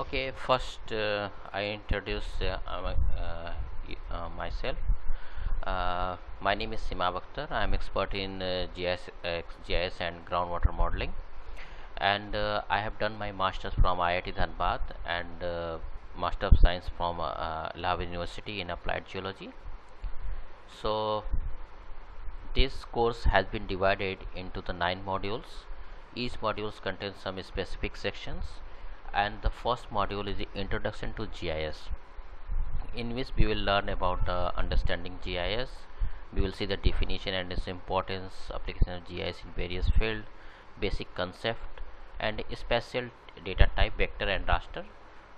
Okay, first I introduce myself. My name is Sima Bakhtar. I am expert in GIS and groundwater modeling, and I have done my masters from IIT Dhanbad and Master of Science from Lahore University in Applied Geology. So this course has been divided into the 9 modules. Each module contains some specific sections, and the first module is the Introduction to GIS, in which we will learn about understanding GIS. We will see the definition and its importance, application of GIS in various fields, basic concept, and spatial data type, vector and raster,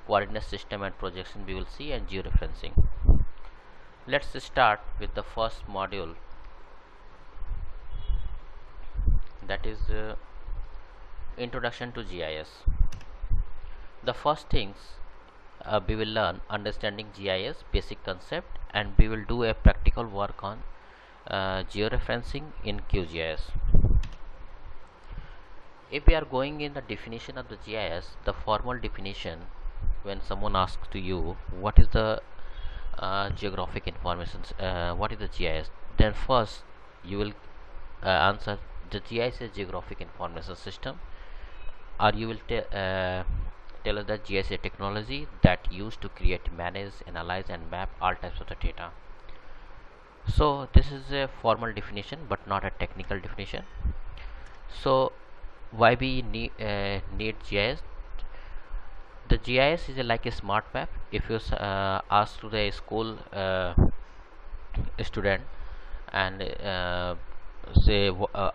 coordinate system and projection we will see, and georeferencing. Let's start with the first module, that is Introduction to GIS. The first things we will learn understanding GIS basic concept, and we will do a practical work on georeferencing in QGIS. If we are going in the definition of the GIS, the formal definition, when someone asks to you what is the geographic information, what is the GIS, then first you will answer the GIS is geographic information system, or you will tell us that GIS is a technology that used to create, manage, analyze and map all types of the data. So this is a formal definition but not a technical definition. So why we need GIS? The GIS is like a smart map. If you ask to the school student and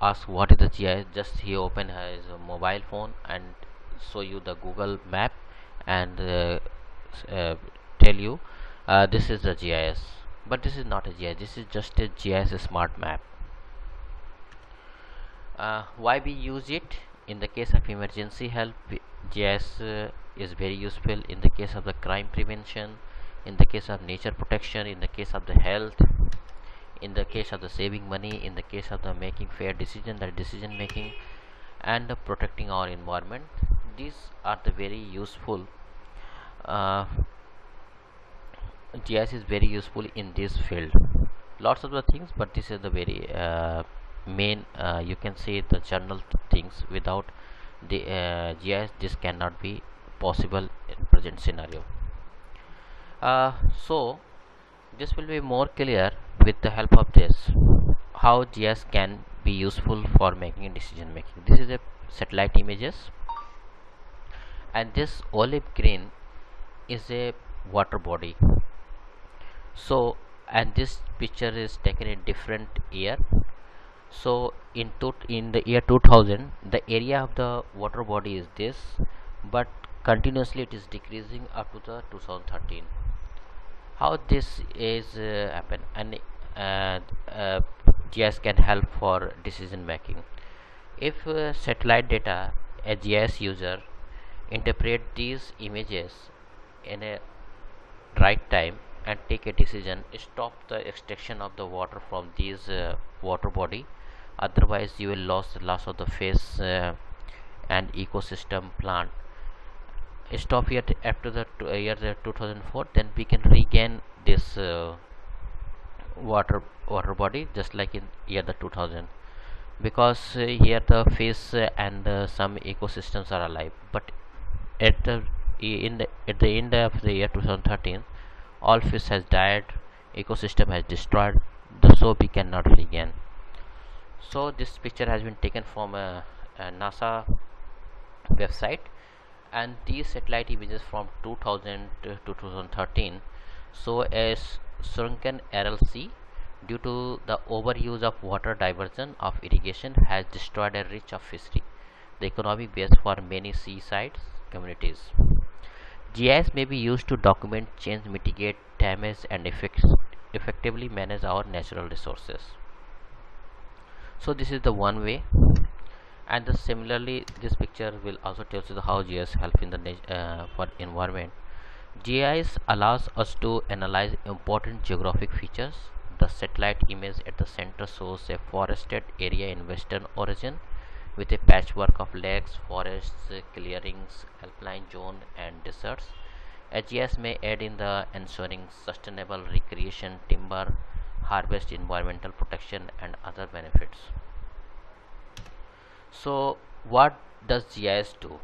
ask what is the GIS, just he open his mobile phone and show you the Google map and uh, tell you this is the GIS, but this is not a GIS, this is just a GIS smart map. Why we use it? In the case of emergency help, GIS is very useful. In the case of the crime prevention, in the case of nature protection, in the case of the health, in the case of the saving money, in the case of the making fair decision, that decision making, and protecting our environment. These are the very useful. uh, GIS is very useful in this field. Lots of the things, but this is the very main, you can say the general things. Without the GIS, this cannot be possible in present scenario. So this will be more clear with the help of this, how GIS can be useful for making decision making. This is a satellite images, and this olive green is a water body. So, and this picture is taken in different year. So in the year 2000, the area of the water body is this, but continuously it is decreasing up to the 2013. How this is happen? And uh, uh, GIS can help for decision making. If satellite data, a GIS user interpret these images in a right time and take a decision, stop the extraction of the water from these water body, otherwise you will lose the loss of the fish and ecosystem plant. Stop here after the year 2004, then we can regain this water body just like in year the 2000, because here the fish and some ecosystems are alive, but at the at the end of the year 2013, all fish has died, ecosystem has destroyed, so we cannot regain. So this picture has been taken from a NASA website, and these satellite images from 2000 to 2013 show a shrunken RLC due to the overuse of water diversion of irrigation has destroyed a reach of fishery, the economic base for many seaside communities. GIS may be used to document change, mitigate damage, and effectively manage our natural resources. So this is the one way, and similarly this picture will also tell you how GIS help in the for environment. GIS allows us to analyze important geographic features. The satellite image at the center shows a forested area in western Oregon with a patchwork of lakes, forests, clearings, alpine zone, and deserts. A GIS may aid in the ensuring sustainable recreation, timber harvest, environmental protection, and other benefits. So, what does GIS do?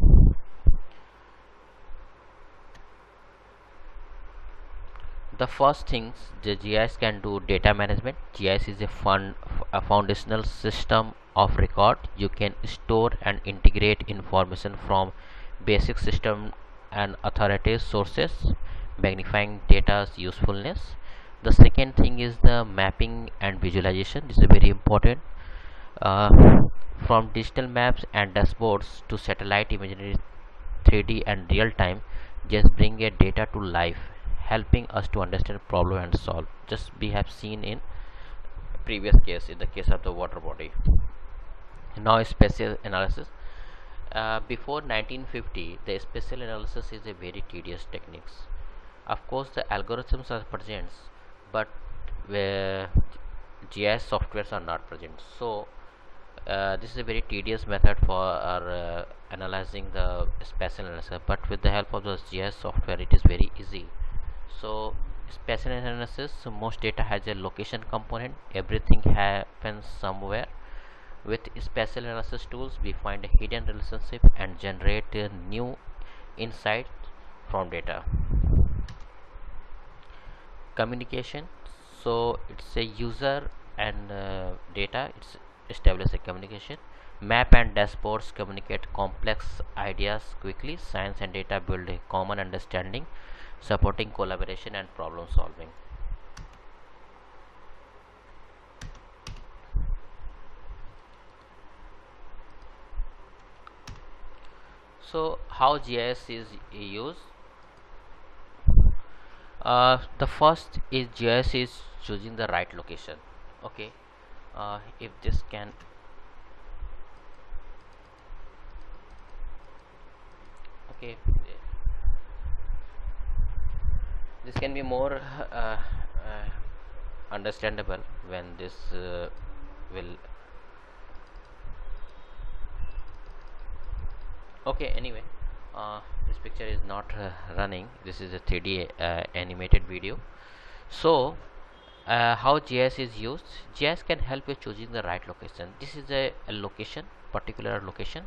The first things the GIS can do: data management. GIS is a foundational system of record. You can store and integrate information from basic system and authoritative sources, magnifying data's usefulness. The second thing is the mapping and visualization. This is very important. uh, from digital maps and dashboards to satellite imagery, 3D and real time, just bring a data to life, helping us to understand problem and solve. Just we have seen in previous case, in the case of the water body. Now spatial analysis. Before 1950, the spatial analysis is a very tedious techniques. Of course, the algorithms are present, but where GIS softwares are not present. So this is a very tedious method for analyzing the spatial analysis, but with the help of the GIS software it is very easy. So spatial analysis, so most data has a location component. Everything happens somewhere. With spatial analysis tools we find a hidden relationship and generate a new insight from data. Communication, so it's a user and data, it's establish a communication. Map and dashboards communicate complex ideas quickly. Science and data build a common understanding, supporting collaboration and problem solving. So how GIS is used? The first is GIS is choosing the right location. Okay, if this can, okay, this can be more understandable when this will, okay, anyway, this picture is not running. This is a 3D animated video. So how GIS is used? GIS can help you choosing the right location. This is a location, particular location.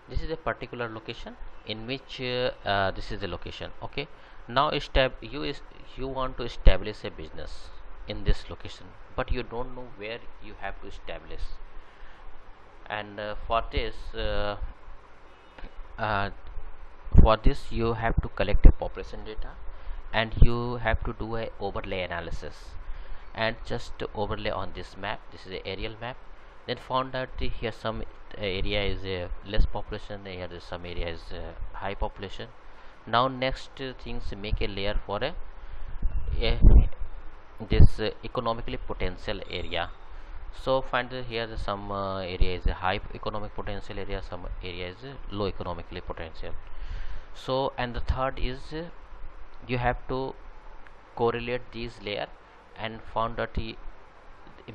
This is a particular location in which this is the location. Okay, now you want to establish a business in this location, but you don't know where you have to establish. And uh, for this you have to collect a population data, and you have to do a overlay analysis and just overlay on this map. This is a aerial map. Then found that here some area is less population, here is some area is high population. Now next things, make a layer for a this economically potential area. So find here some area is a high economic potential area, some area is low economically potential. So and the third is you have to correlate these layer and found that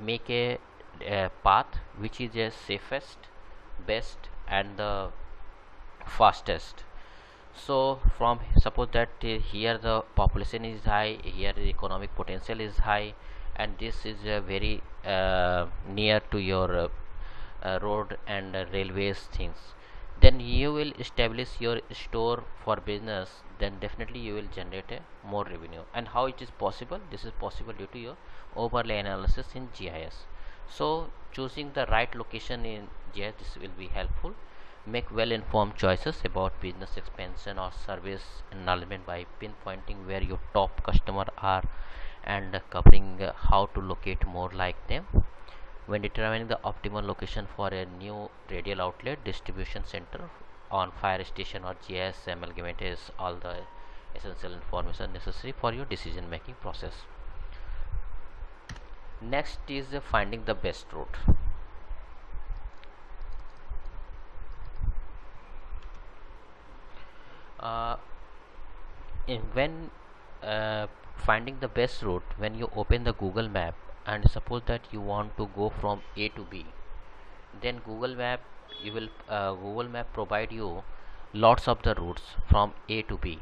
make a path which is the safest, best, and the fastest. So from suppose that here the population is high, here the economic potential is high, and this is very near to your road and railways things, then you will establish your store for business. Then definitely you will generate a more revenue. And how it is possible? This is possible due to your overlay analysis in GIS. So choosing the right location in GIS, this will be helpful. Make well informed choices about business expansion or service enlargement by pinpointing where your top customer are and covering how to locate more like them. When determining the optimal location for a new radial outlet, distribution center, on fire station or GIS amalgamates all the essential information necessary for your decision making process. Next is finding the best route. when finding the best route, when you open the Google map and suppose that you want to go from A to B, then Google map provide you lots of the routes from A to B.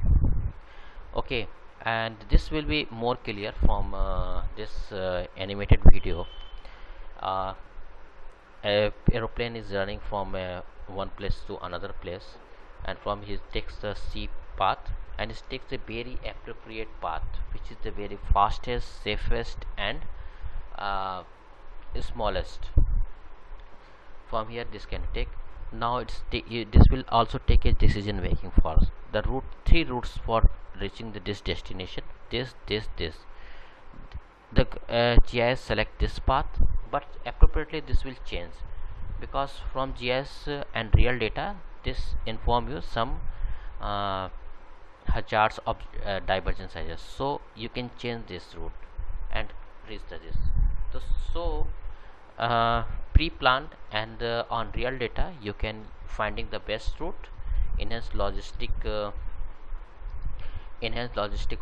Okay, and this will be more clear from this animated video. uh, a aeroplane is running from one place to another place, and from he takes the C path, and it takes a very appropriate path, which is the very fastest, safest, and uh, smallest. From here this can take. Now this will also take a decision making for the route, three routes for reaching this destination, this. The GIS select this path, but appropriately this will change, because from GIS and real data this inform you some uh, hazards of divergence sizes, so you can change this route and reach this. So, so pre-planned and on real data you can finding the best route, enhance logistic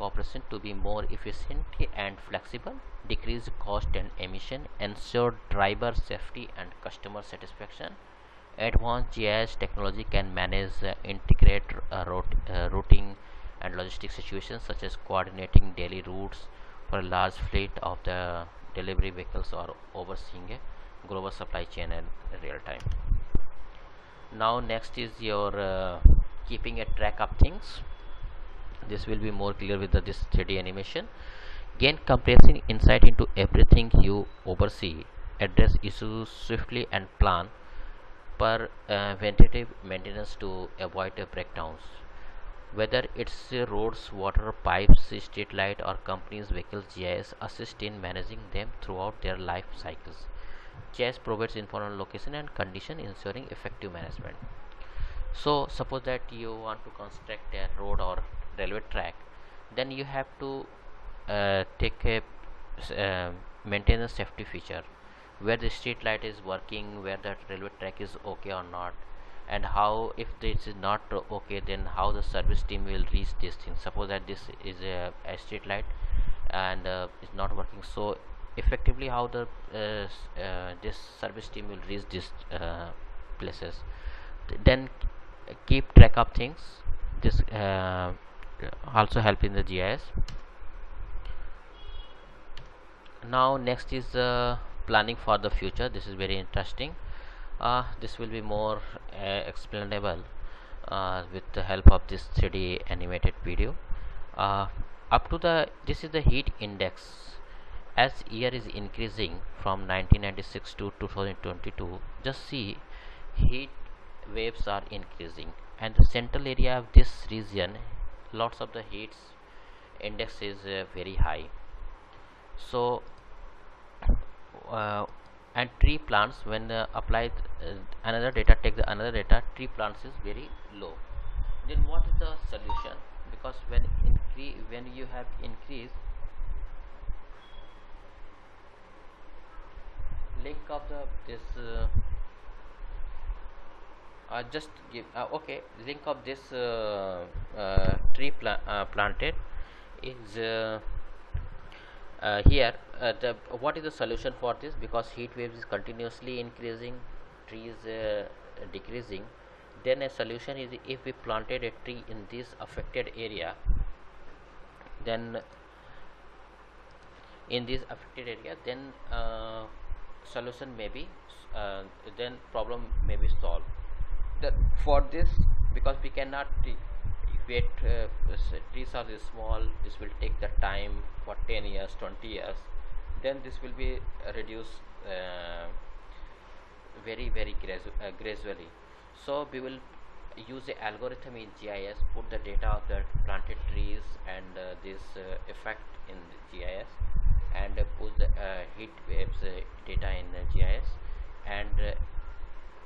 operation to be more efficient and flexible, decrease cost and emission, ensure driver safety and customer satisfaction. Advanced GIS technology can manage integrate routing and logistic situations, such as coordinating daily routes for a large fleet of the delivery vehicles or overseeing a global supply chain in real time. Now next is your keeping a track of things. This will be more clear with this 3D animation. Gain comprehensive insight into everything you oversee, address issues swiftly, and plan preventative maintenance to avoid breakdowns. Whether it's roads, water, pipes, street light, or companies' vehicles, GIS assist in managing them throughout their life cycles. GIS provides information on location and condition, ensuring effective management. So suppose that you want to construct a road or railway track, then you have to take a maintenance safety feature, where the street light is working, where the railway track is okay or not, and how, if this is not okay, then how the service team will reach this thing. Suppose that this is a street light and it's not working, so effectively how the this service team will reach these places. Then keep track of things. This also help in the GIS. Now next is planning for the future. This is very interesting. This will be more explainable with the help of this 3D animated video. uh, Up to the, this is the heat index. As year is increasing from 1996 to 2022, just see heat waves are increasing, and the central area of this region, lots of the heat index is very high. So uh, and tree plants, when applied another data, take the another data, tree plants is very low. Then what is the solution? Because when you have increase, link of the this just give okay, link of this planted is here. The what is the solution for this? Because heat waves is continuously increasing, trees decreasing. Then a solution is, if we planted a tree in this affected area, then then solution may be then problem may be solved. That for this, because we cannot wait, trees are this small, this will take the time for 10 years, 20 years, then this will be reduced very gradually. So we will use the algorithm in GIS, put the data of the planted trees and this effect in the GIS, and put the heat waves data in GIS, and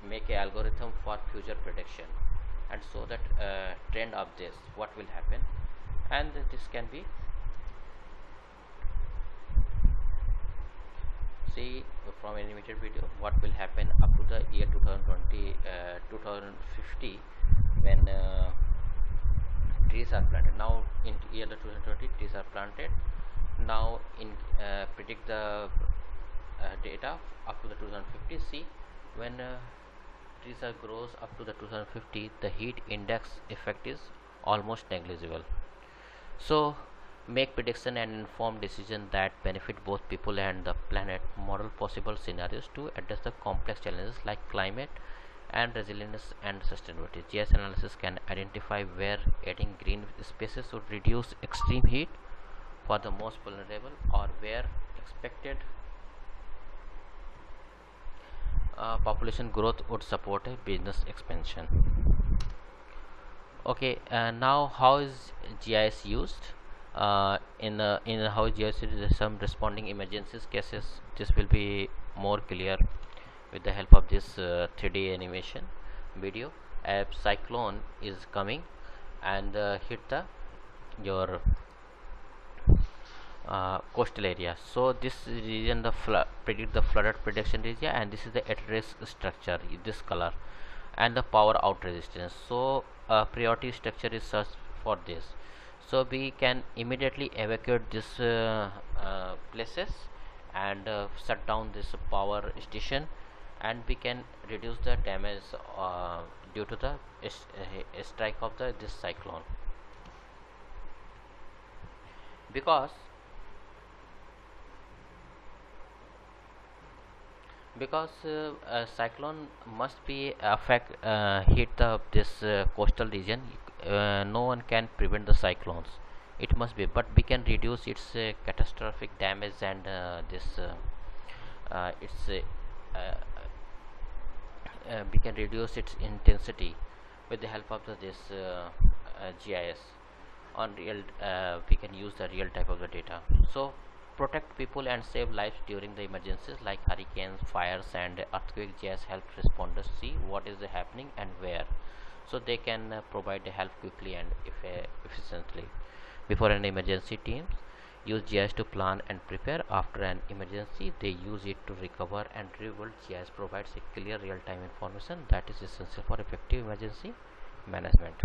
make a algorithm for future prediction, and so that trend of this what will happen, and this can be see from animated video what will happen up to the year 2020 2050, when trees are planted. Now in year 2020 trees are planted. Now in predict the data up to the 2050. See, when trees are grows up to the 2050, the heat index effect is almost negligible. So make prediction and informed decision that benefit both people and the planet. Model possible scenarios to address the complex challenges like climate and resilience and sustainability. GIS analysis can identify where adding green spaces would reduce extreme heat for the most vulnerable, or where expected population growth would support a business expansion. Okay, now how is GIS used? In how GIS is some responding emergencies cases. This will be more clear with the help of this 3D animation video. A cyclone is coming and hit the your coastal area. So this region the predict the flooded prediction area, and this is the at risk structure, this color, and the power out resistance. So priority structure is searched for this. So we can immediately evacuate this places and shut down this power station, and we can reduce the damage due to the strike of the this cyclone. because because a cyclone must be affect hit the this coastal region. No one can prevent the cyclones, it must be, but we can reduce its catastrophic damage, and this its we can reduce its intensity with the help of this GIS on real. We can use the real type of the data. So protect people and save lives during the emergencies like hurricanes, fires, and earthquake. GIS helps responders see what is happening and where, so they can provide the help quickly and efficiently. Before an emergency, teams use GIS to plan and prepare. After an emergency, they use it to recover and rebuild. GIS provides a clear real-time information that is essential for effective emergency management.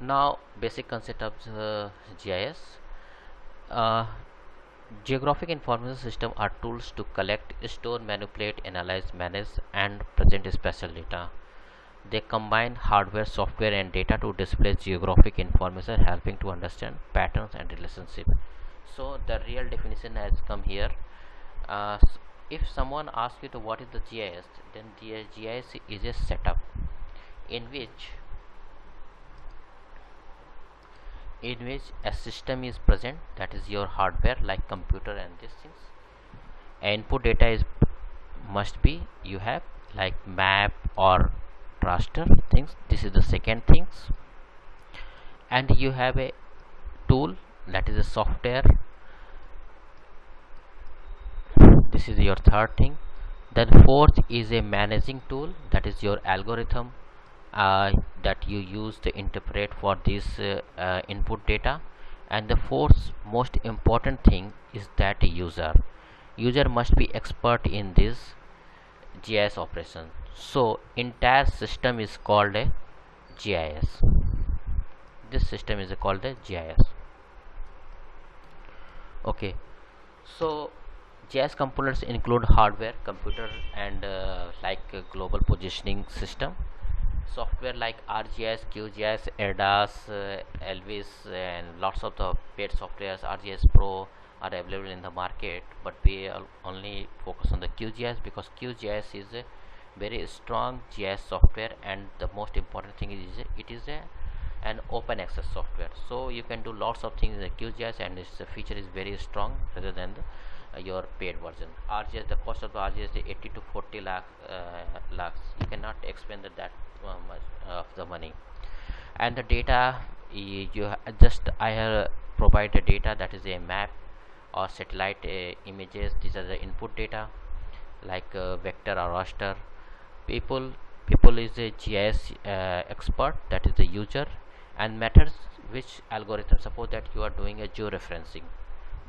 Now basic concept of GIS. uh, Geographic information system are tools to collect, store, manipulate, analyze, manage, and present spatial data. They combine hardware, software, and data to display geographic information, helping to understand patterns and relationships. So the real definition has come here. If someone asks you to what is the GIS, then the GIS is a setup in which a system is present, that is your hardware like computer and these things. Input data is must be you have like map or raster things. This is the second things, and you have a tool, that is a software. This is your third thing. Then fourth is a managing tool, that is your algorithm that you use to interpret for this input data. And the fourth most important thing is that user must be expert in this GIS operation. So entire system is called a GIS. This system is called the GIS. Okay, so GIS components include hardware, computer, and global positioning system. Software like ArcGIS, QGIS, ADAS, Elvis, and lots of the paid softwares. ArcGIS Pro are available in the market, but we only focus on the QGIS because QGIS is a very strong GIS software, and the most important thing is it is an open access software. So you can do lots of things in the QGIS, and its feature is very strong rather than your paid version. RGS, the cost of the RGS is 80 to 40 lakhs. You cannot expend that much of the money. And the data, I have provide the data, that is a map or satellite images. These are the input data like vector or raster. People is a GIS expert, that is the user, and matters which algorithm. Suppose that you are doing a georeferencing.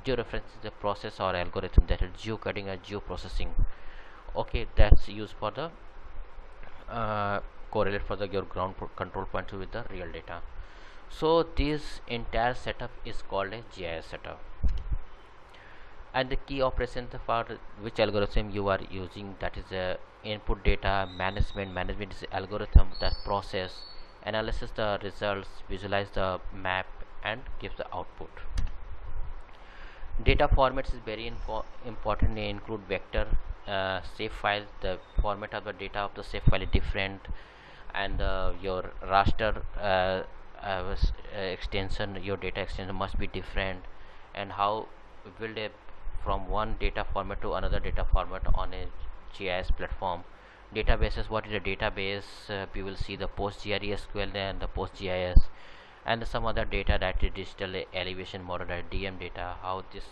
Georeferencing is the process or algorithm, that is geocoding or geoprocessing. Okay, that's used for the correlate for the your ground control point with the real data. So this entire setup is called a GIS setup. And the key operations for which algorithm you are using, that is input data management is algorithm that process analysis the results, visualize the map, and gives the output. Data formats is very important. They include vector, shape file. The format of the data of the shape file is different, and your raster extension, your data extension must be different. And how build a from one data format to another data format on a GIS platform. Databases, what is a database? We will see the PostgreSQL and the PostGIS, and some other data, that is digital elevation model, that DM data. How this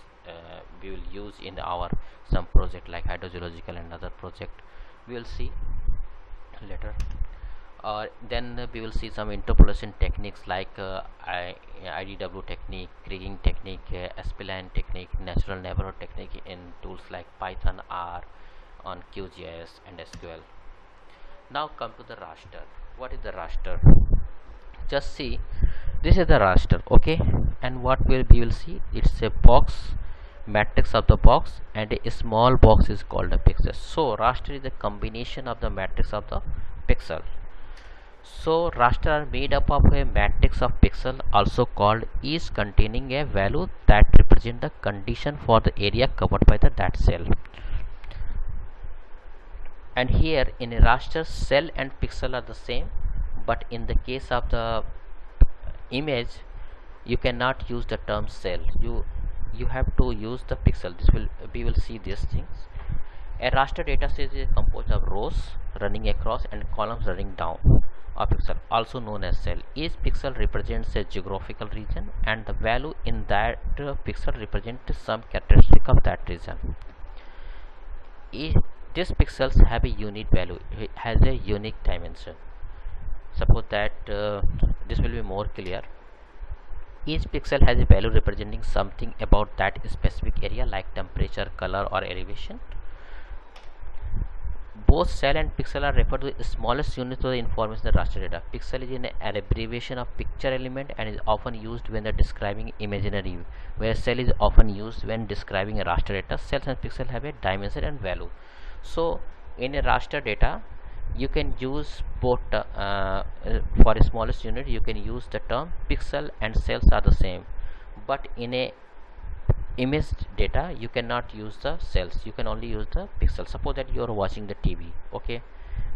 we will use in our some project like hydrogeological and other project, we will see later. Then we will see some interpolation techniques like IDW technique, kriging technique, SPLine technique, natural neighborhood technique in tools like Python, R, on QGIS and SQL. Now come to the raster. What is the raster? Just see, this is the raster, okay, and what we will see, it's a box, matrix of the box, and a small box is called a pixel. So raster is a combination of the matrix of the pixel. So raster are made up of a matrix of pixel, also called is, containing a value that represent the condition for the area covered by that cell. And here in a raster, cell and pixel are the same, but in the case of the image, you cannot use the term cell. You have to use the pixel. We will see these things. A raster data set is composed of rows running across and columns running down a pixel, also known as cell. Each pixel represents a geographical region, and the value in that pixel represents some characteristic of that region. These pixels have a unique value, it has a unique dimension. Suppose that this will be more clear. Each pixel has a value representing something about that specific area, like temperature, color, or elevation. Both cell and pixel are referred to the smallest unit of the information in the raster data. Pixel is an abbreviation of picture element and is often used when describing imaginary, where cell is often used when describing a raster data. Cells and pixel have a dimension and value. So in a raster data, you can use both for a smallest unit, you can use the term pixel and cells are the same, but in a image data you cannot use the cells, you can only use the pixel. Suppose that you are watching the TV, okay,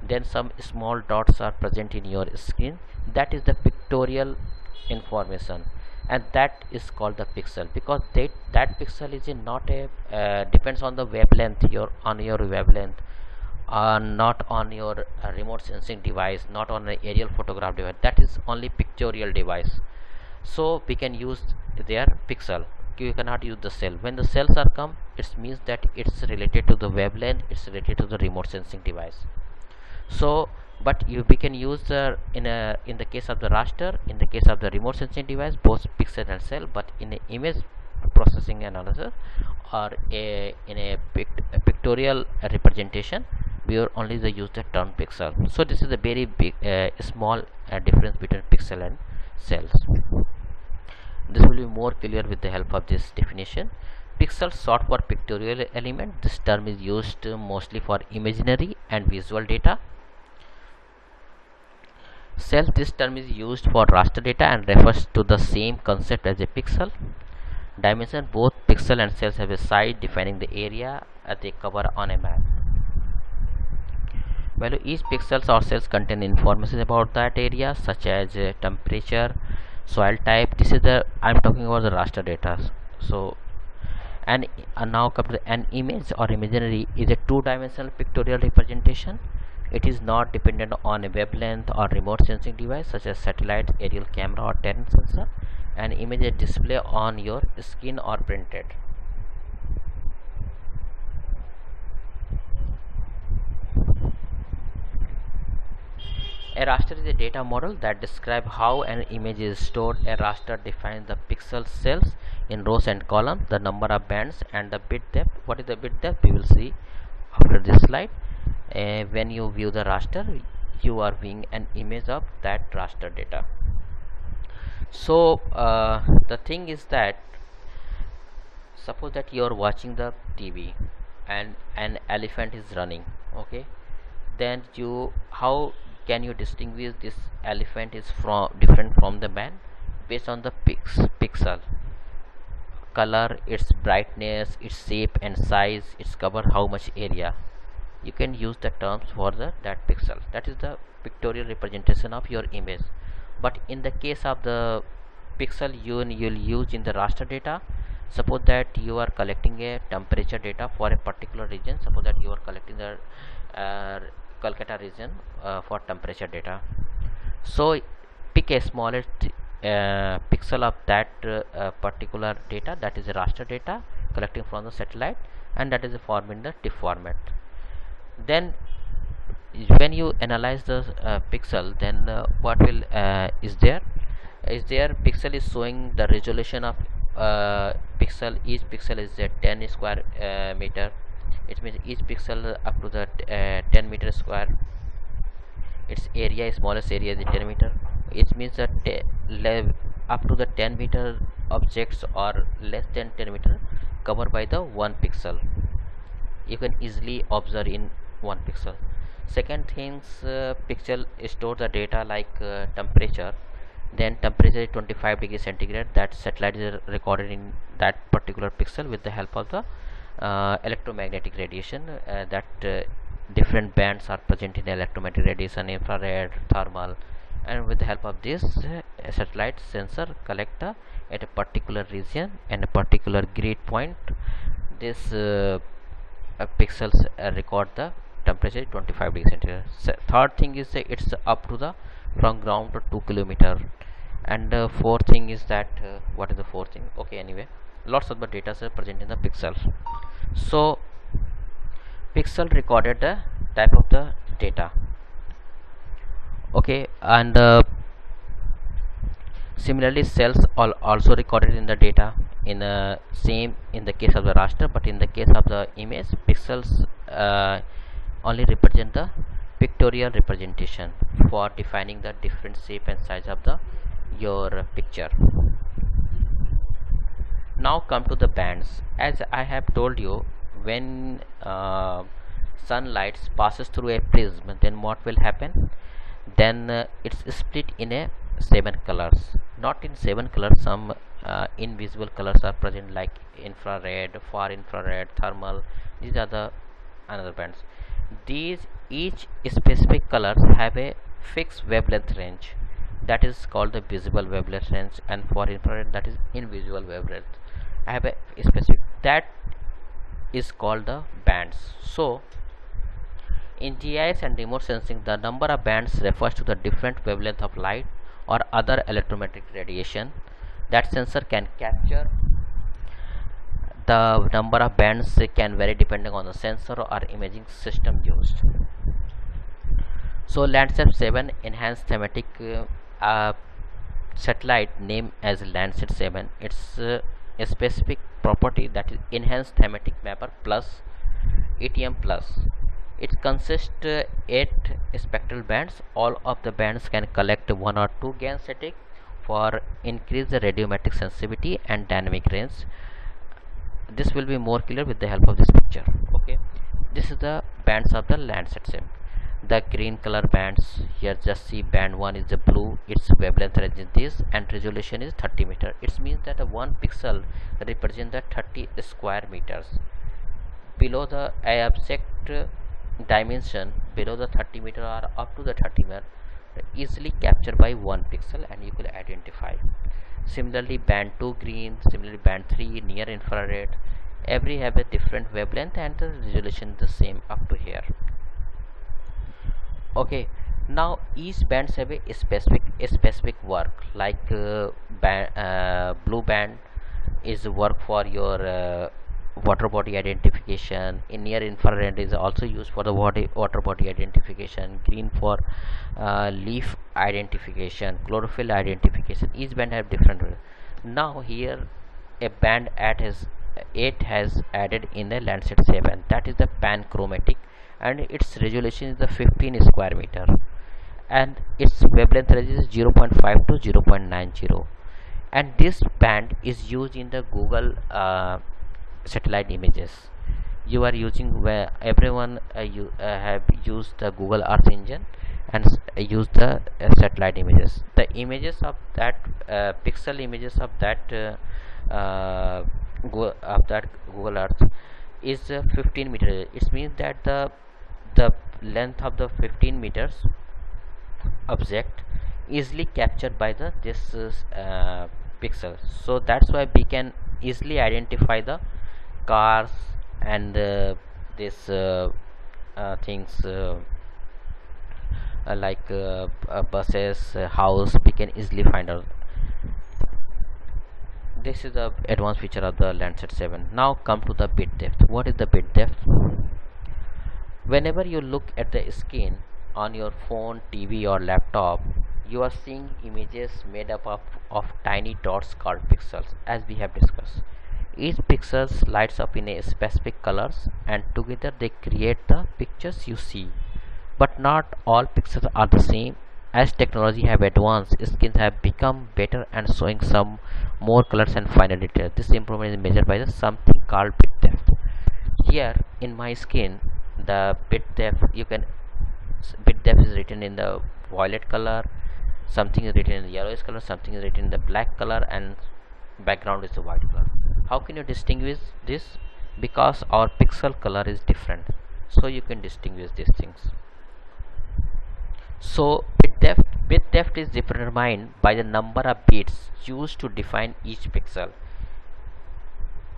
then some small dots are present in your screen, that is the pictorial information, and that is called the pixel, because that pixel is not a depends on the wavelength, your wavelength, not on your remote sensing device, not on an aerial photograph device, that is only pictorial device. So we can use their pixel, you cannot use the cell. When the cells are come, it means that it's related to the wavelength, it's related to the remote sensing device. So but we can use the in the case of the raster, in the case of the remote sensing device, both pixel and cell, but in a image processing analysis or in a pictorial representation, we are only use the term pixel. So this is a very big small difference between pixel and cells. This will be more clear with the help of this definition. Pixel, short for pictorial element. This term is used mostly for imaginary and visual data. Cell, this term is used for raster data and refers to the same concept as a pixel. Dimension, both pixel and cells have a side defining the area they cover on a map. Value, each pixels or cells contain information about that area, such as temperature, soil type. This is the I'm talking about the raster data. So and now come to an image or imaginary is a two-dimensional pictorial representation. It is not dependent on a wavelength or remote sensing device such as satellite, aerial camera, or terrain sensor. An image is displayed on your screen or printed. A raster is a data model that describes how an image is stored. A raster defines the pixel cells in rows and columns, the number of bands, and the bit depth. What is the bit depth? We will see after this slide. When you view the raster, you are viewing an image of that raster data. So the thing is that suppose that you are watching the TV and an elephant is running, okay, then you, how can you distinguish this elephant is from different from the man? Based on the pixel color, its brightness, its shape and size, its cover, how much area. You can use the terms for the that pixel. That is the pictorial representation of your image. But in the case of the pixel, you'll use in the raster data. Suppose that you are collecting a temperature data for a particular region. Suppose that you are collecting the uh, Kolkata region for temperature data. So pick a smallest pixel of that particular data, that is a raster data collecting from the satellite, and that is a form in the TIFF format. Then when you analyze the pixel, then what will is there pixel is showing the resolution of pixel. Each pixel is a 10 square meter. It means each pixel up to the 10 meter square. Its area, smallest area is 10 meter. It means that up to the 10 meter objects or less than 10 meter covered by the 1 pixel. You can easily observe in 1 pixel. Second things, pixel store the data like temperature. Then temperature is 25 degrees centigrade. That satellite is recorded in that particular pixel with the help of the electromagnetic radiation. That different bands are present in electromagnetic radiation, infrared, thermal, and with the help of this satellite sensor collect at a particular region and a particular grid point. This pixels record the temperature 25 degrees centigrade. Third thing is it's up to the from ground to 2 kilometer. And fourth thing is that what is the fourth thing? Okay, anyway, lots of the data are present in the pixel. So pixel recorded the type of the data, okay, and similarly cells also recorded in the data in same in the case of the raster, but in the case of the image, pixels only represent the pictorial representation for defining the different shape and size of the your picture. Now come to the bands. As I have told you, when sunlight passes through a prism, then what will happen? Then it's split in a 7 colors. Not in 7 colors, some invisible colors are present like infrared, far infrared, thermal. These are the another bands. These each specific colors have a fixed wavelength range, that is called the visible wavelength range, and for infrared that is invisible wavelength. I have a specific that is called the bands. So in GIS and remote sensing, the number of bands refers to the different wavelength of light or other electromagnetic radiation that sensor can capture. The number of bands can vary depending on the sensor or imaging system used. So Landsat 7 enhanced thematic satellite named as Landsat 7. It's a specific property, that is enhanced thematic mapper plus ATM plus. It consists 8 spectral bands. All of the bands can collect 1 or 2 GaN static for increase the radiometric sensitivity and dynamic range. This will be more clear with the help of this picture. Okay, this is the bands of the Landsat 7. The green color bands here, just see band 1 is the blue, its wavelength range is this, and resolution is 30 meter. It means that a 1 pixel represents the 30 square meters. Below the object dimension below the 30 meter or up to the 30 meter easily captured by 1 pixel, and you could identify. Similarly band 2 green, similarly band 3 near infrared, every have a different wavelength and the resolution is the same up to here. Okay, now each bands have a specific work, like blue band is work for your water body identification. In near infrared is also used for the water body identification. Green for leaf identification, chlorophyll identification. Each band have different. Now here a band has 8 has added in the Landsat 7, that is the panchromatic, and its resolution is the 15 square meter. and its wavelength range is 0.5 to 0.90, and this band is used in the Google satellite images. You are using where everyone you have used the Google Earth engine and use the satellite images. The images of that pixel images of that Google Earth is 15 meters. It means that the length of the 15 meters object easily captured by the this pixel. So that's why we can easily identify the cars and this things like buses, house. We can easily find out. This is the advanced feature of the Landsat 7. Now come to the bit depth. What is the bit depth? Whenever you look at the screen on your phone, TV or laptop, you are seeing images made up of tiny dots called pixels, as we have discussed. Each pixel lights up in a specific colors, and together they create the pictures you see. But not all pixels are the same. As technology have advanced, screens have become better and showing some more colors and finer details. This improvement is measured by something called bit depth. Here in my screen, the bit depth bit depth is written in the violet color, something is written in the yellowish color, something is written in the black color, and background is the white color. How can you distinguish this? Because our pixel color is different, so you can distinguish these things. So bit depth is determined by the number of bits used to define each pixel.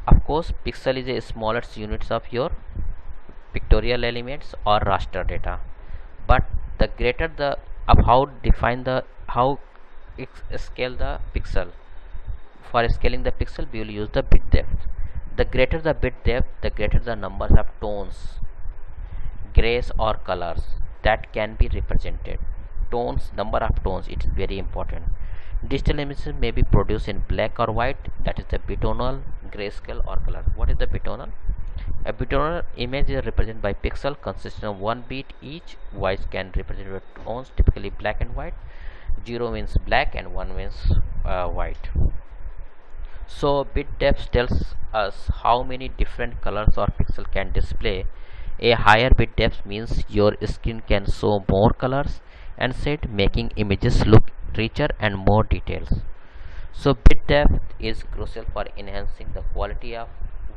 Of course, pixel is a smallest units of your pictorial elements or raster data, but the greater the of how define the how scale the pixel. For scaling the pixel, we will use the bit depth. The greater the bit depth, the greater the numbers of tones, grays or colors that can be represented. Tones, number of tones, it is very important. Digital images may be produced in black or white, that is the bitonal, grayscale or color. What is the bitonal? A bitonal image is represented by pixel consisting of one bit each. Voice can represent with tones, typically black and white. 0 means black and 1 means white. So bit depth tells us how many different colors or pixel can display. A higher bit depth means your screen can show more colors and shade, making images look richer and more details. So bit depth is crucial for enhancing the quality of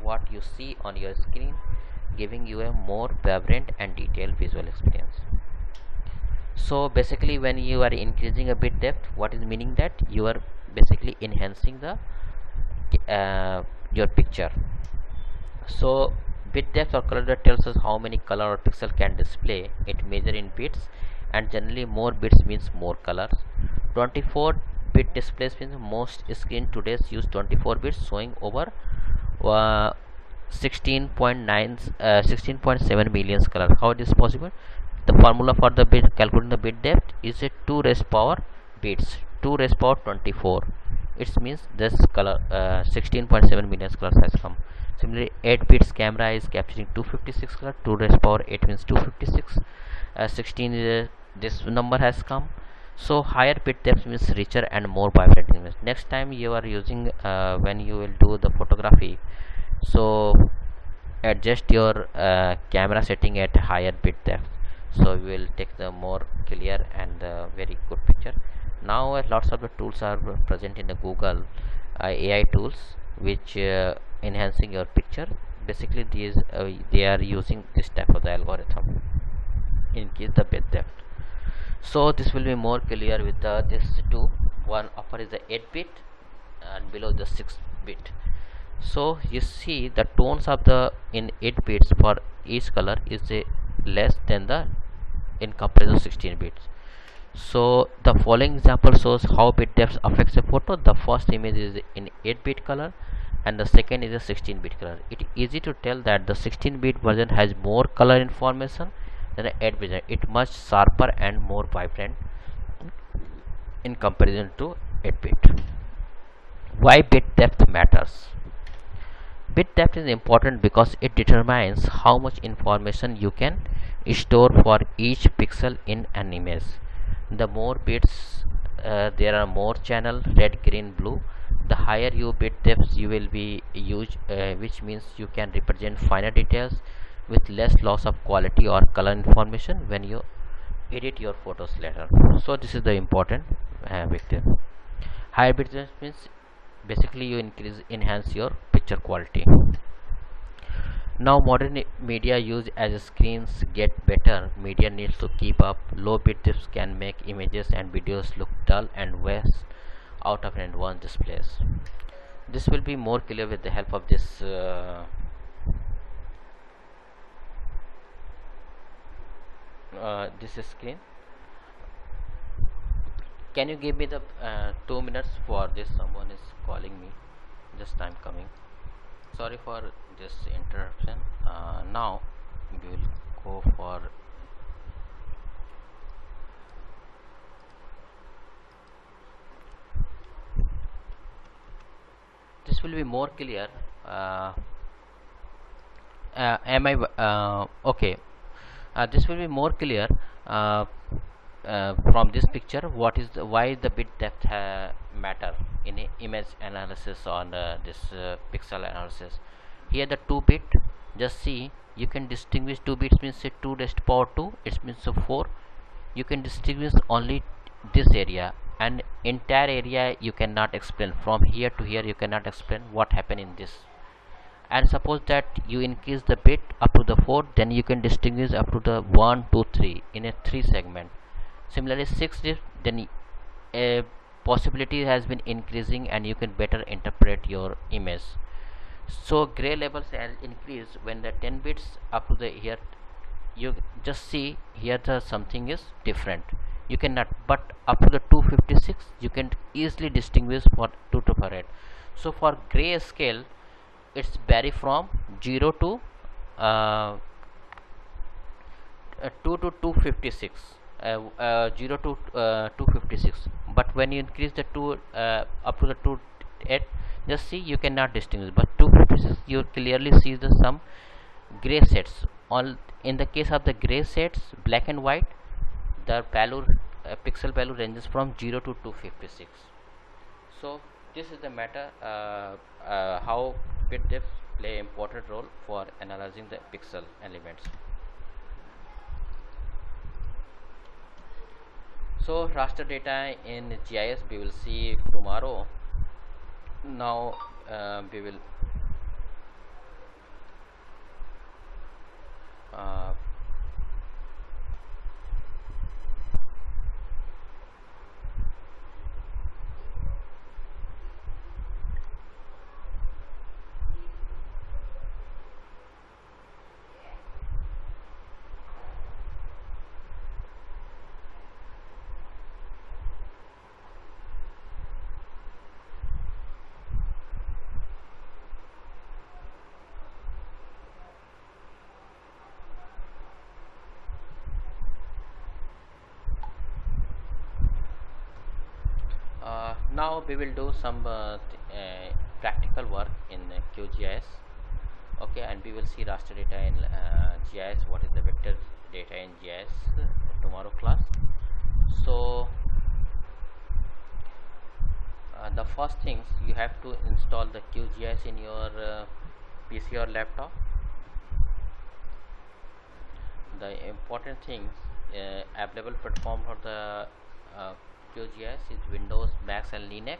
what you see on your screen, giving you a more vibrant and detailed visual experience. So basically, when you are increasing a bit depth, what is meaning that you are basically enhancing the your picture. So bit depth or color depth tells us how many color or pixel can display. It measure in bits, and generally more bits means more colors. 24 bit displays means most screen today use 24 bits, showing over 16.7 million colors. How it is possible? The formula for the bit calculating the bit depth is a 2 raised power bits, 2 raised power 24. It means this color 16.7 million colors has come. Similarly, 8 bits camera is capturing 256 color. 2 raised power 8 means 256. 16 is this number has come. So higher bit depth means richer and more vibrant image. Next time you are using when you will do the photography, so adjust your camera setting at higher bit depth, so you will take the more clear and very good picture. Now lots of the tools are present in the Google AI tools which enhancing your picture. Basically these they are using this type of the algorithm increase the bit depth. So this will be more clear with this two. One upper is the 8 bit and below the 6 bit. So you see the tones of the in 8 bits for each color is less than the in comparison 16 bits. So the following example shows how bit depth affects a photo. The first image is in 8 bit color and the second is a 16 bit color. It is easy to tell that the 16 bit version has more color information than the 8 bit. It much sharper and more vibrant in comparison to 8 bit. Why bit depth matters? Bit depth is important because it determines how much information you can store for each pixel in an image. The more bits there are more channel, red, green, blue. The higher you bit depth you will be used, which means you can represent finer details with less loss of quality or color information when you edit your photos later. So this is the important vector. Higher bit depth means basically you enhance your picture quality. Now modern media use as screens get better. Media needs to keep up. Low bit depths can make images and videos look dull and waste out of advanced displays. This will be more clear with the help of this screen. Can you give me the 2 minutes for this? Someone is calling me. Just I'm coming. Sorry for this interruption. Now we will go for this will be more clear. Am I okay? This will be more clear from this picture. What is why the bit depth matter in image analysis on this pixel analysis? Here the 2 bit, just see, you can distinguish 2 bits means say 2 raised to power 2, it means 4. You can distinguish only this area, and entire area you cannot explain. From here to here you cannot explain what happened in this. And suppose that you increase the bit up to the 4, then you can distinguish up to the 1 2 3 in a 3 segment. Similarly 6 bit, then a possibility has been increasing and you can better interpret your image. So gray levels has increased when the 10 bits up to the here. You just see here the something is different, you cannot, but up to the 256 you can easily distinguish for 2 to 4. So for gray scale it's vary from 0 to 2 to 256, 0 to 256. But when you increase the 2 up to the 28, just see you cannot distinguish, but 256 you clearly see the some gray sets. All in the case of the gray sets, black and white, the value pixel value ranges from 0 to 256. So this is the matter how bit depth play important role for analyzing the pixel elements. So raster data in GIS we will see tomorrow. Now we will now we will do some practical work in QGIS. Okay, and we will see raster data in GIS, what is the vector data in GIS tomorrow class. So the first things, you have to install the QGIS in your PC or laptop. The important things, available platform for the QGIS is Windows, Mac and Linux.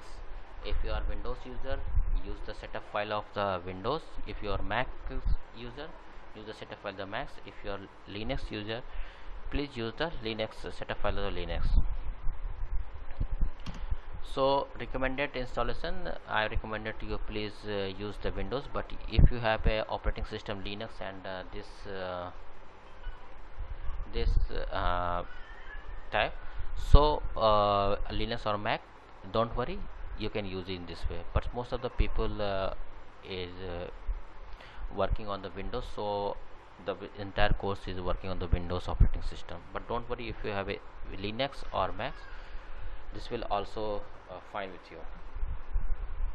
If you are Windows user, use the setup file of the Windows. If you are Mac user, use the setup file of the Mac. If you are Linux user, please use the Linux setup file of the Linux. So recommended installation, I recommended you please use the Windows, but if you have a operating system Linux and this type, so Linux or Mac, don't worry, you can use it in this way. But most of the people is working on the Windows, so the entire course is working on the Windows operating system. But don't worry, if you have a Linux or Mac, this will also fine with you,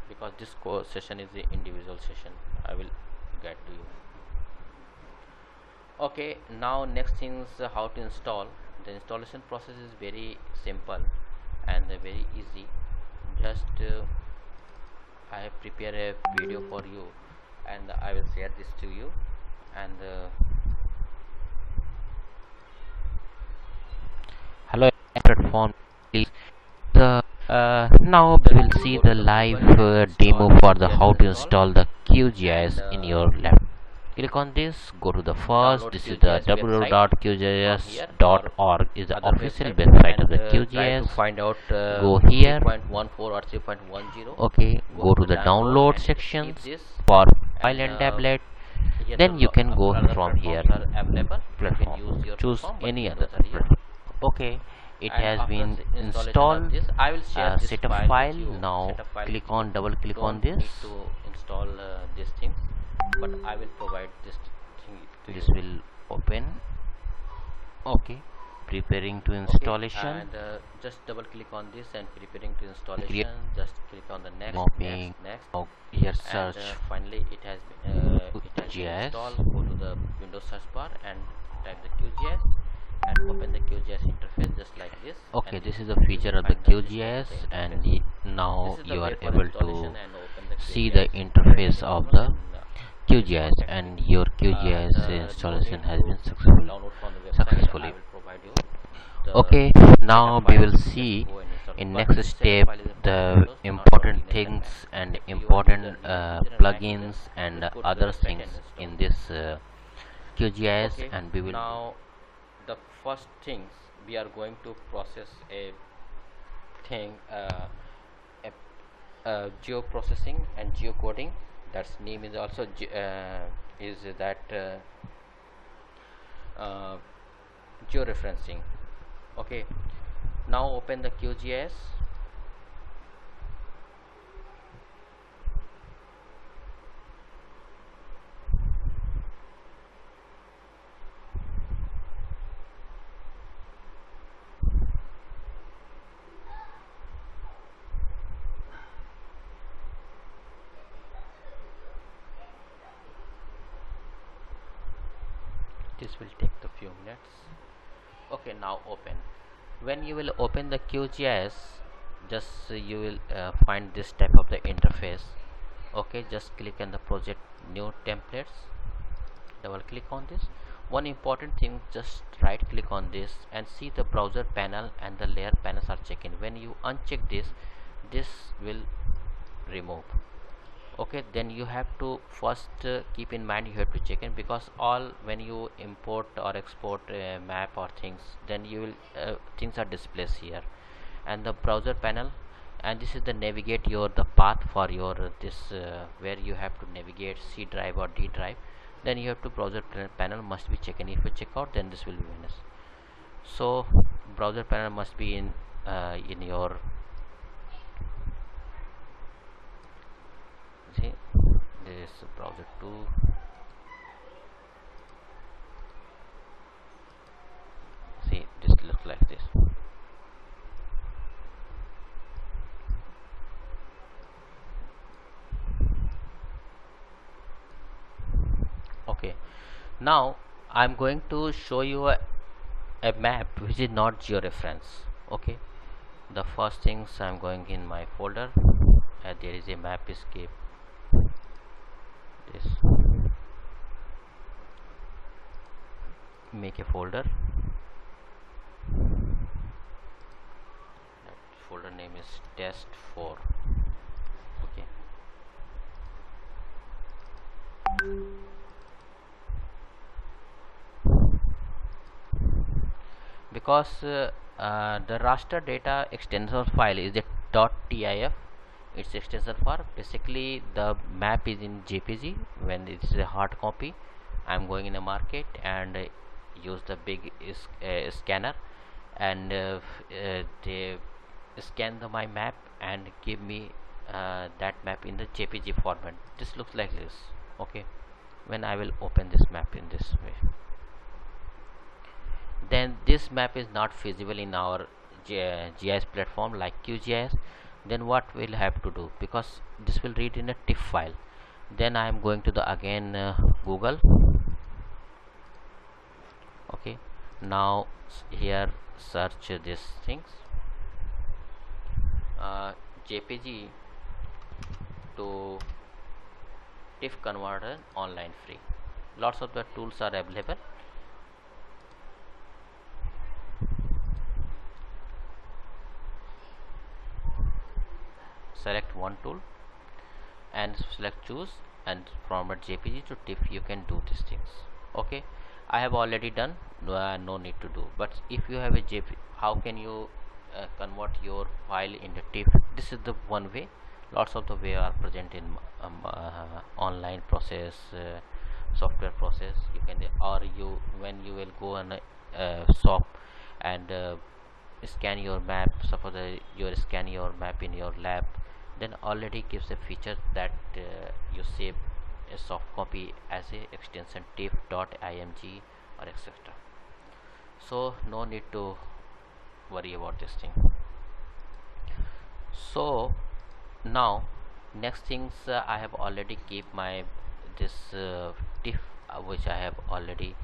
because this course session is the individual session. I will get to you. Okay, now next things how to install The installation process is very simple and very easy. Just I have prepared a video for you, and I will share this to you. And hello platform, please. Now we will see the live demo for the how to install the QGIS in your laptop. Click on this, go to the first. This is the www.qgis.org is the official website of the QGIS. Find out Go here. 3.14 or 3.10. Okay, go to the download sections for file and tablet. Then you can go from here platform. Choose any other platform. Okay, it has been installed. I will share this Set a file. Now click on, double click on this. to install these things, but I will provide this thing to This you. will open. Okay, preparing to installation. And just double click on this and preparing to installation. Create. Just click on the next, Mopping. next. Oh, here And search. finally it has been QGIS. installed. Go to the Windows search bar and type the QGIS and open the QGIS interface just like this. Okay, And this is the feature of the find the QGIS, interface. and now This is the you are way for able installation to and open the see QGIS. the interface of the And, QGIS, and your QGIS the installation no has need been to successful. download from the website. Successfully. I will provide you the Okay, now data we file. will Just see go and install. in But next this step file is a the Windows, not important for Linux and things Mac. and If you are important user in Mac plugins users, and just go to other the website things and install. in this QGIS, Okay, and we will now the first things we are going to process a thing, geoprocessing and geocoding. That's name is also is that georeferencing. Okay, now open the QGIS. This will take a few minutes. Okay, now open. When you will open the QGIS, just you will find this type of the interface. Okay, just click on the project new templates, double click on this. One important thing, just right click on this and see the browser panel and the layer panels are checked in. When you uncheck this, this will remove. Okay, then you have to first keep in mind, you have to check in, because all when you import or export a map or things, then you will things are displayed here. And the browser panel, and this is the navigate your the path for your this where you have to navigate C drive or D drive. Then you have to browser panel must be checked in. If you check out, then this will be minus. So browser panel must be in your, see, this is browser 2. See, this looks like this. Okay, now I'm going to show you a map which is not georeference. Okay, the first things I'm going in my folder, there is a map escape. This, make a folder. That folder name is test4. Okay, because the raster data extensor file is a .tif. It's extensor for, basically the map is in JPG. When it's a hard copy, I'm going in a market and use the big scanner, and they scan my map and give me that map in the JPG format. This looks like this. Okay, when I will open this map in this way, then this map is not feasible in our GIS platform like QGIS. Then what we'll have to do, because this will read in a TIFF file, then I am going to the again Google. Okay, Now here search these things, JPG to TIFF converter online free. Lots of the tools are available. Select one tool and select choose and format JPG to TIFF. You can do these things. Okay, I have already done, no need to do. But if you have a JPG, how can you convert your file into TIFF? This is the one way. Lots of the way are present in online process, software process. You can, or you, when you will go on a shop and scan your map, suppose you scan your map in your lab, then already gives a feature that you save a soft copy as a extension tiff.img or etc. So no need to worry about this thing. So now next things, I have already keep my this tiff which I have already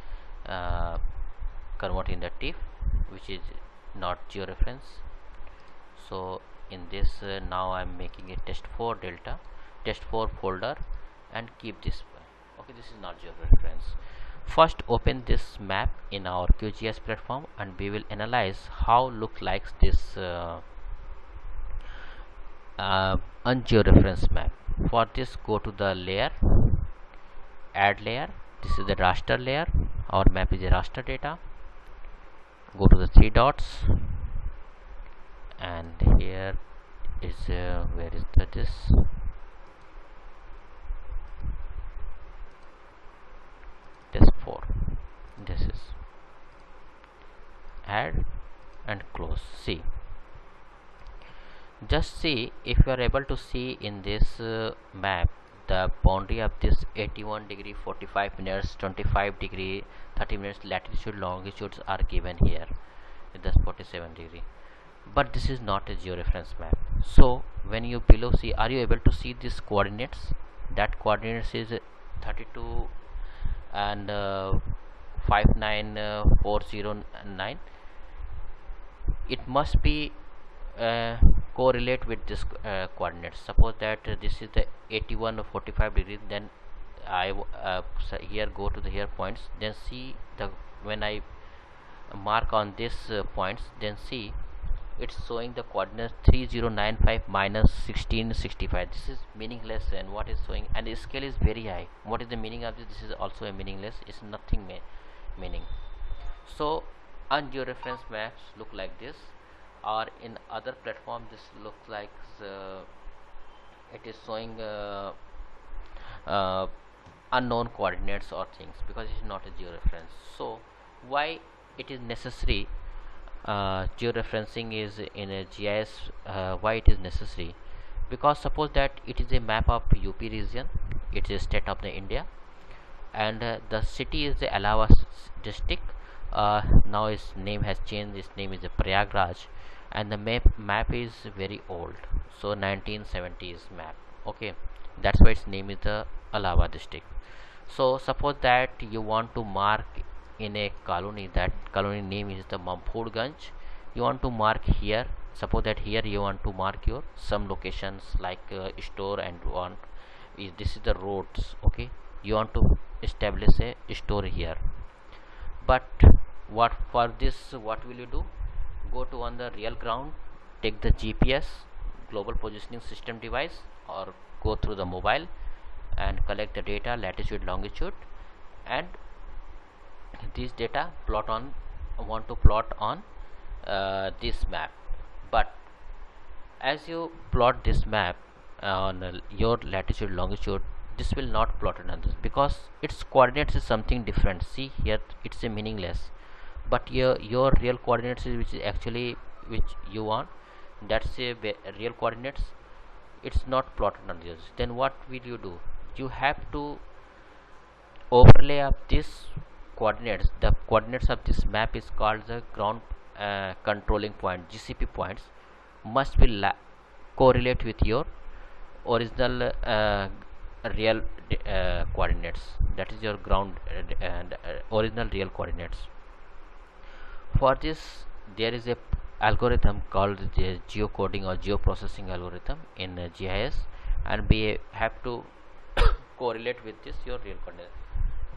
uh, convert in the tiff, which is not georeference. So in this now I'm making a test4 delta, test4 folder, and keep this. Okay, this is not georeference. First open this map in our QGIS platform and we will analyze how look like this ungeoreference map. For this, go to the layer, add layer. This is the raster layer. Our map is a raster data. Go to the three dots, and here is where is the this test4. This is add and close. See, just see if you are able to see in this map the boundary of this 81 degree, 45 minutes, 25 degree, 30 minutes latitude longitudes are given here. That's 47 degree, but this is not a georeference map. So when you below see, are you able to see these coordinates? That coordinates is 32 and 59409. It must be correlate with this coordinates. Suppose that this is the 81 or 45 degrees, then I here go to the here points, then see the, when I mark on this points, then see it's showing the coordinates 3095 minus 1665. This is meaningless, and what is showing, and the scale is very high. What is the meaning of this? This is also a meaningless, it's nothing meaning. So ungeoreference maps look like this, or in other platform this looks like it is showing uh, unknown coordinates or things, because it is not a georeference. So why it is necessary, georeferencing is in a GIS, why it is necessary? Because suppose that it is a map of UP region, it is state of the India, and the city is the Allahabad district. Now its name has changed, its name is the Prayagraj, and the map is very old, so 1970s map. Okay, that's why its name is the Allahabad district. So suppose that you want to mark in a colony, that colony name is the Mampurganj. You want to mark here, suppose that here you want to mark your some locations like store and one is, this is the roads. Okay, you want to establish a store here, but what for this, what will you do? Go to on the real ground, take the GPS, global positioning system device, or go through the mobile and collect the data, latitude, longitude, and this data plot on, want to plot on this map. But as you plot this map on your latitude, longitude, this will not plot it on this, because its coordinates is something different. See here, it's a meaningless, but your real coordinates is, which is actually which you want, that's a real coordinates, it's not plotted on this. Then what will you do? You have to overlay of this coordinates. The coordinates of this map is called the ground controlling point, GCP points, must be correlate with your original real coordinates, that is your ground original real coordinates. For this, there is a algorithm called the geocoding or geoprocessing algorithm in GIS, and we have to correlate with this your real coordinate.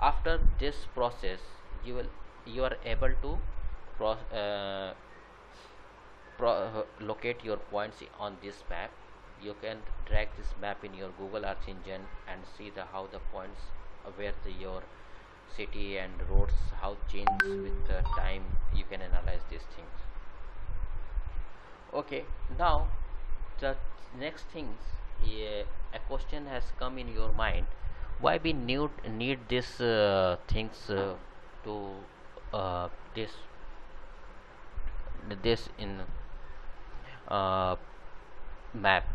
After this process, you are able to locate your points on this map. You can drag this map in your Google Earth engine and see the how the points where your city and roads how change with time. You can analyze these things. Okay, now the next things, a question has come in your mind: why we need this things to uh, this this in uh, map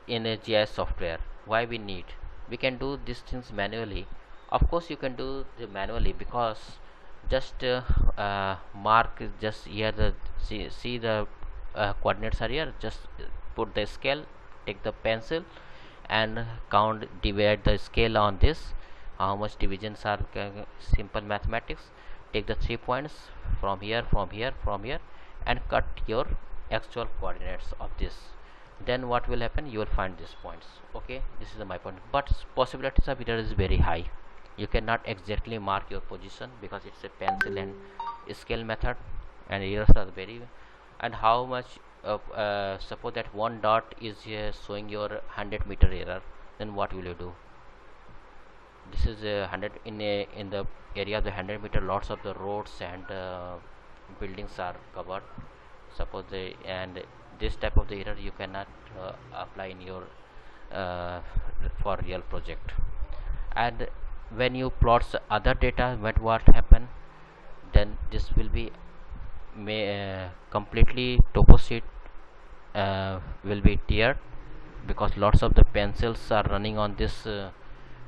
in a GIS software? Why we need? We can do these things manually. Of course, you can do the manually, because just mark just here the see the coordinates are here. Just put the scale, take the pencil, and count divide the scale on this. How much divisions are simple mathematics. Take the 3 points from here, from here, from here, and cut your actual coordinates of this. Then what will happen? You will find these points. Okay, this is my point, but possibilities of error is very high. You cannot exactly mark your position because it's a pencil and scale method, and errors are very. And how much suppose that one dot is showing your 100-meter error, then what will you do? This is a 100 in the area of the 100-meter. Lots of the roads and buildings are covered. Suppose and this type of the error you cannot apply in your for real project. And when you plots other data, what happen? Then this will be completely topo sheet will be tiered, because lots of the pencils are running on this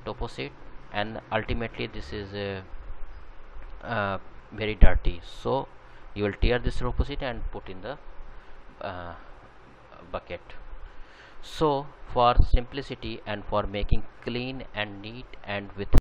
topo sheet, and ultimately this is very dirty. So you will tear this topo sheet and put in the uh, bucket. So for simplicity and for making clean and neat and with